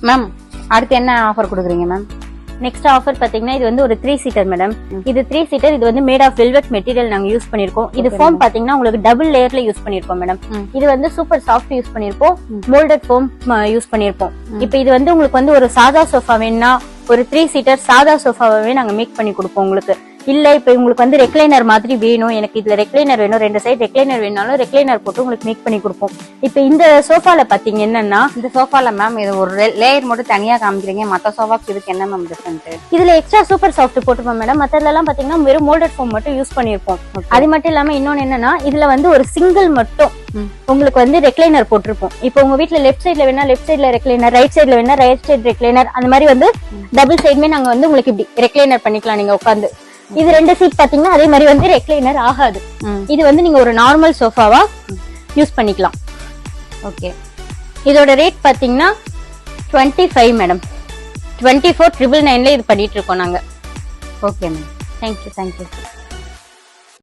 Ma'am அடுத்து என்ன offer கொடுக்குறீங்க மேம்? நெக்ஸ்ட் ஆஃபர் பாத்தீங்கன்னா இது வந்து ஒரு 3 சீட்டர் மேடம். இது 3 சீட்டர். இது வந்து மேட் ஆஃப் வெல்வெட் மெட்டீரியல் நாங்க யூஸ் பண்ணிருக்கோம். இது ஃபோம் பாத்தீங்கன்னா உங்களுக்கு டபுள் லேயர்ல யூஸ் பண்ணிருக்கோம் மேடம். இது வந்து சூப்பர் சாஃப்ட் யூஸ் பண்ணிருப்போம், மோல்டட் ஃபோம் யூஸ் பண்ணிருப்போம். இப்போ இது வந்து உங்களுக்கு வந்து ஒரு சாதா சோஃபா வேணும்னா ஒரு 3 சீட்டர் சாதா சோஃபாவே நாங்க மேக் பண்ணி கொடுப்போம் உங்களுக்கு. இல்ல இப்ப உங்களுக்கு வந்து ரெக்லைனர் மாதிரி வேணும், எனக்கு இதுல ரெக்லைனர் வேணும், 2 சைடு ரெக்லைனர் வேணாலும் ரெக்லைனர் போட்டு உங்களுக்கு மேக் பண்ணி கொடுப்போம். இப்ப இந்த சோஃபால பாத்தீங்க என்னன்னா, இந்த சோஃபால மேம் இது ஒரு லேயர் மட்டும் தனியா காமிக்கிறீங்க, மத்த சோஃபாக்கு இதுக்கு என்ன மேம் டிஃபரண்ட்? இதுல எக்ஸ்ட்ரா சூப்பர் சாஃப்ட் போட்டுப்போம் மேடம். மத்ததுல எல்லாம் பாத்தீங்கன்னா வெறும் மோல்டட் ஃபோம் மட்டும் யூஸ் பண்ணிருப்போம். அது மட்டும் இல்லாம இன்னொன்னு என்னன்னா, இதுல வந்து ஒரு சிங்கிள் மட்டும் உங்களுக்கு வந்து ரெக்லைனர் போட்டிருப்போம். இப்போ உங்க வீட்ல லெஃப்ட் சைடுல வேணா லெஃப்ட் சைடுல ரெக்லைனர், ரைட் சைடுல வேணா ரைட் சைடு ரெக்லைனர், அந்த மாதிரி வந்து டபுள் சைடுமே நாங்க வந்து உங்களுக்கு இப்படி ரெக்லைனர் பண்ணிக்கலாம் நீங்க உட்காந்து. இது 2 சீட் பாத்தீங்கன்னா அதே மாதிரி வந்து ரெக்லைனர் ஆகாது. இது வந்து நீங்க ஒரு நார்மல் சோஃபாவா யூஸ் பண்ணிக்கலாம். ஓகே, இதோட ரேட் பாத்தீங்கன்னா 25 மேடம். 24,999 இது பண்ணிட்டு இருக்கோம் நாங்க. Okay ma'am, thank you.